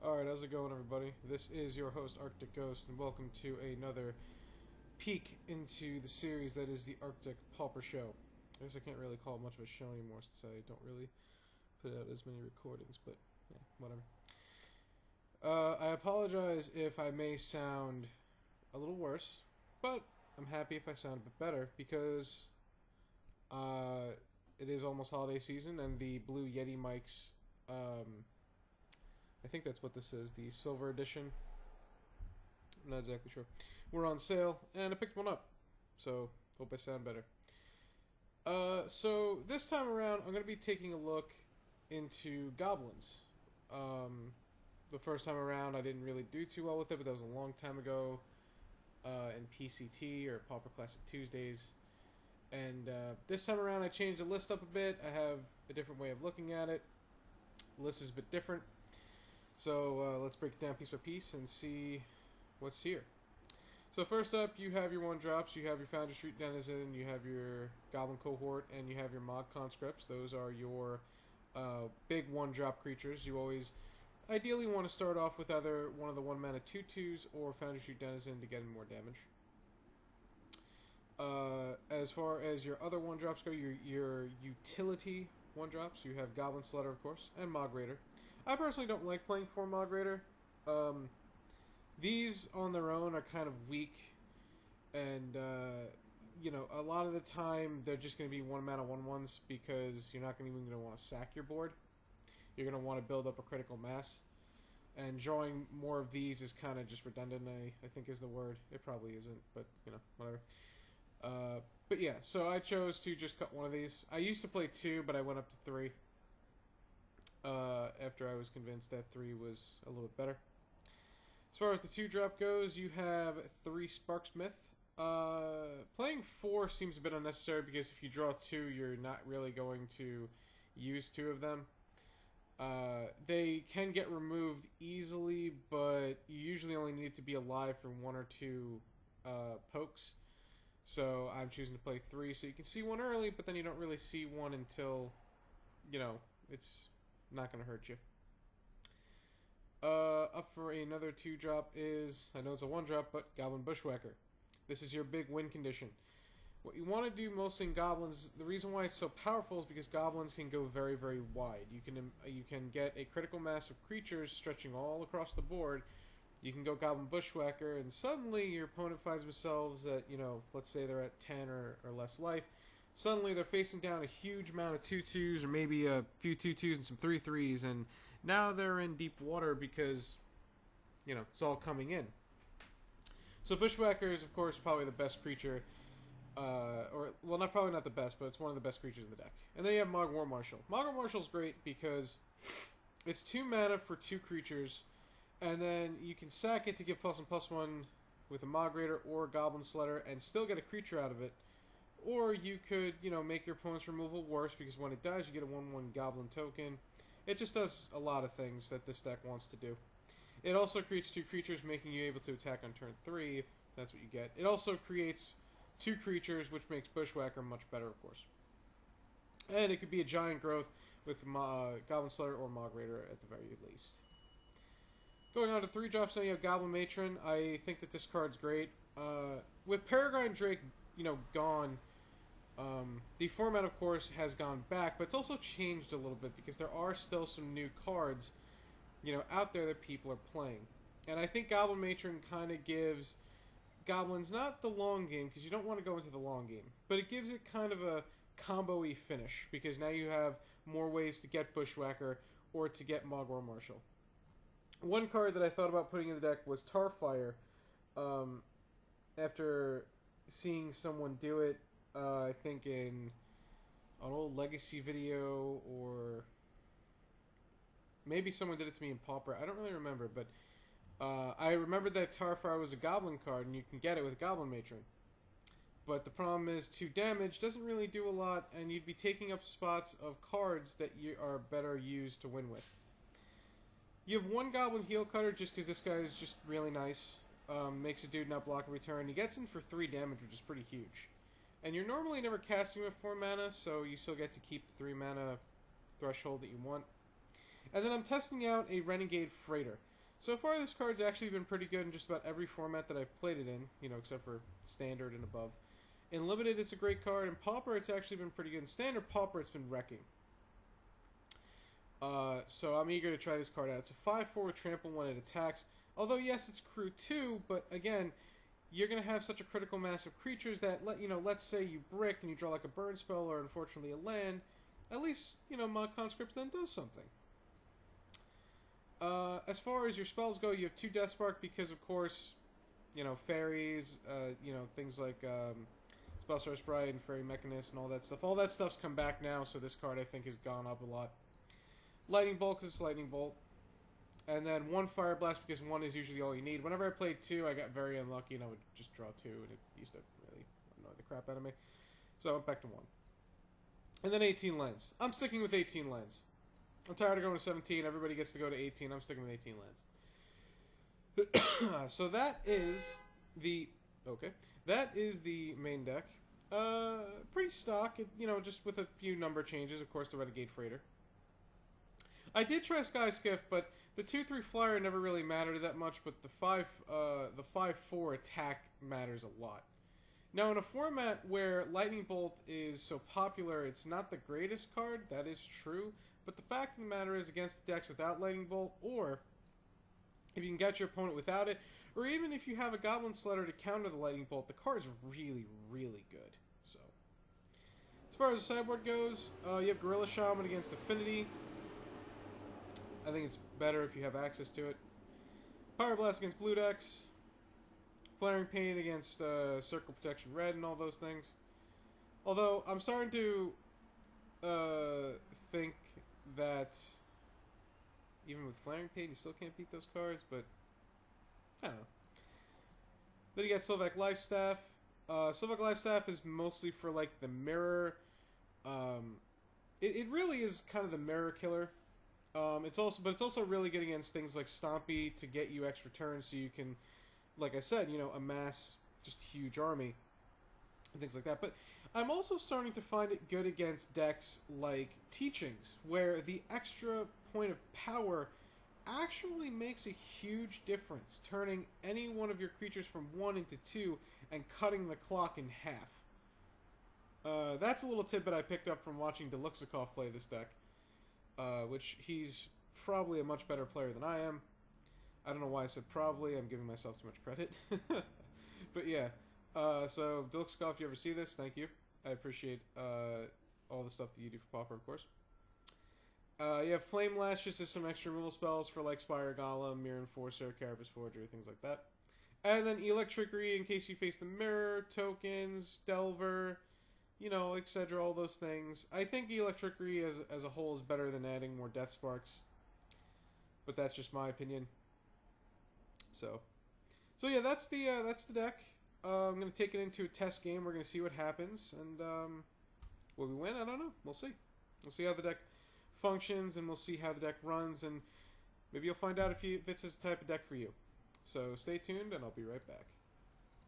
Alright, how's it going, everybody? This is your host, Arctic Ghost, and welcome to another peek into the series that is the Arctic Pauper Show. I guess I can't really call it much of a show anymore since I don't really put out as many recordings, but yeah, whatever. I apologize if I may sound a little worse, but I'm happy if I sound a bit better because it is almost holiday season and the Blue Yeti mics, I think that's what this is, the silver edition. I'm not exactly sure. We're on sale, and I picked one up. So, hope I sound better. So this time around, I'm going to be taking a look into Goblins. The first time around, I didn't really do too well with it, but that was a long time ago in PCT, or Pauper Classic Tuesdays. And this time around, I changed the list up a bit. I have a different way of looking at it. The list is a bit different. So let's break it down piece by piece and see what's here. So first up, you have your one-drops, you have your Foundry Street Denizen, you have your Goblin Cohort, and you have your Mod Conscripts. Those are your big one-drop creatures. You always ideally want to start off with either one of the 1-mana 2/2s or Foundry Street Denizen to get in more damage. As far as your other one-drops go, your utility one-drops, you have Goblin Slayer, of course, and Mog Raider. I personally don't like playing 4 Mog Raider. These on their own are kind of weak, and you know, a lot of the time they're just going to be 1-mana 1/1s because you're not even going to want to sack your board. You're going to want to build up a critical mass, and drawing more of these is kind of just redundant, I think is the word. It probably isn't, but you know, whatever. But yeah, so I chose to just cut one of these. I used to play 2, but I went up to 3. After I was convinced that 3 was a little bit better. As far as the 2-drop goes, you have 3 Sparksmith. Playing 4 seems a bit unnecessary because if you draw 2, you're not really going to use 2 of them. They can get removed easily, but you usually only need to be alive for 1 or 2 pokes. So I'm choosing to play 3, so you can see 1 early, but then you don't really see 1 until, you know, it's not going to hurt you. Up for another 2-drop is, I know it's a 1-drop, but Goblin Bushwhacker. This is your big win condition. What you want to do mostly in Goblins, the reason why it's so powerful is because Goblins can go very, very wide. You can get a critical mass of creatures stretching all across the board. You can go Goblin Bushwhacker, and suddenly your opponent finds themselves at, you know, let's say they're at 10 or less life. Suddenly they're facing down a huge amount of 2/2s, or maybe a few 2/2s and some 3/3s, and now they're in deep water because, you know, it's all coming in. So Bushwhacker is, of course, probably the best creature, or, well, probably not the best, but it's one of the best creatures in the deck. And then you have Mog War Marshal. Mog War Marshal's great because it's 2 mana for 2 creatures, and then you can sack it to give +1/+1 with a Mog Raider or a Goblin Slayer and still get a creature out of it. Or you could, you know, make your opponent's removal worse because when it dies, you get a 1/1 Goblin token. It just does a lot of things that this deck wants to do. It also creates 2 creatures, making you able to attack on turn 3, if that's what you get. It also creates 2 creatures, which makes Bushwhacker much better, of course. And it could be a giant growth with Goblin Slayer or Mog Raider at the very least. Going on to 3-drops, now you have Goblin Matron. I think that this card's great. With Peregrine Drake, you know, gone, the format, of course, has gone back, but it's also changed a little bit because there are still some new cards, you know, out there that people are playing. And I think Goblin Matron kind of gives Goblins not the long game, because you don't want to go into the long game, but it gives it kind of a combo-y finish, because now you have more ways to get Bushwhacker or to get Mog War Marshal. One card that I thought about putting in the deck was Tarfire. After seeing someone do it, I think in an old Legacy video, or maybe someone did it to me in Pauper. I don't really remember, but I remember that Tarfire was a Goblin card, and you can get it with Goblin Matron. But the problem is 2 damage doesn't really do a lot, and you'd be taking up spots of cards that you are better used to win with. You have 1 Goblin Heel Cutter just because this guy is just really nice. Makes a dude not block a return. He gets in for 3 damage, which is pretty huge. And you're normally never casting with 4 mana, so you still get to keep the 3 mana threshold that you want. And then I'm testing out a Renegade Freighter. So far, this card's actually been pretty good in just about every format that I've played it in, you know, except for Standard and above. In Limited, it's a great card. In Pauper, it's actually been pretty good. In Standard Pauper, it's been wrecking. So I'm eager to try this card out. It's a 5/4 with trample when it attacks. Although, yes, it's crew 2, but again, you're going to have such a critical mass of creatures that, let's say you brick and you draw like a burn spell or unfortunately a land, at least, Mod Conscripts then does something. As far as your spells go, you have 2 Death Spark because, of course, fairies, things like Spellstar Sprite and Fairy Mechanist and all that stuff. All that stuff's come back now, so this card, I think, has gone up a lot. Lightning Bolt because it's Lightning Bolt. And then 1 Fire Blast because 1 is usually all you need. Whenever I played 2, I got very unlucky and I would just draw 2 and it used to really annoy the crap out of me. So I went back to 1. And then 18 lands. I'm sticking with 18 lands. I'm tired of going to 17. Everybody gets to go to 18. I'm sticking with 18 lands. So that is the... Okay. That is the main deck. Pretty stock. Just with a few number changes. Of course, the Renegade Freighter. I did try Sky Skiff, but the 2/3 flyer never really mattered that much, but the 5/4 attack matters a lot. Now, in a format where Lightning Bolt is so popular, it's not the greatest card, that is true, but the fact of the matter is, against decks without Lightning Bolt, or if you can get your opponent without it, or even if you have a Goblin Sledder to counter the Lightning Bolt, the card is really, really good. So, as far as the sideboard goes, you have Gorilla Shaman against Affinity. I think it's better if you have access to it. Pyro Blast against blue decks. Flaring Pain against Circle Protection Red and all those things. Although, I'm starting to think that even with Flaring Pain, you still can't beat those cards, but I don't know. Then you got Sylvac Lifestaff. Sylvac Lifestaff is mostly for, like, the mirror. It really is kind of the mirror killer. It's also really good against things like Stompy to get you extra turns so you can, like I said, amass just a huge army and things like that. But I'm also starting to find it good against decks like Teachings, where the extra point of power actually makes a huge difference, turning any one of your creatures from 1 into 2 and cutting the clock in half. That's a little tidbit I picked up from watching Deluxikov play this deck. Which he's probably a much better player than I am. I don't know why I said probably. I'm giving myself too much credit. But yeah. So, Deluxikov, if you ever see this, thank you. I appreciate all the stuff that you do for Pauper, of course. You have Flame Lash, just as some extra removal spells for like Spire Golem, Mirror Enforcer, Carapace Forger, things like that. And then Electrickery in case you face the mirror, tokens, Delver, etc., all those things. I think Electrickery as a whole is better than adding more Death Sparks. But that's just my opinion. So yeah, that's the deck. I'm going to take it into a test game. We're going to see what happens. And will we win? I don't know. We'll see. We'll see how the deck functions, and we'll see how the deck runs, and maybe you'll find out if it's a type of deck for you. So stay tuned, and I'll be right back.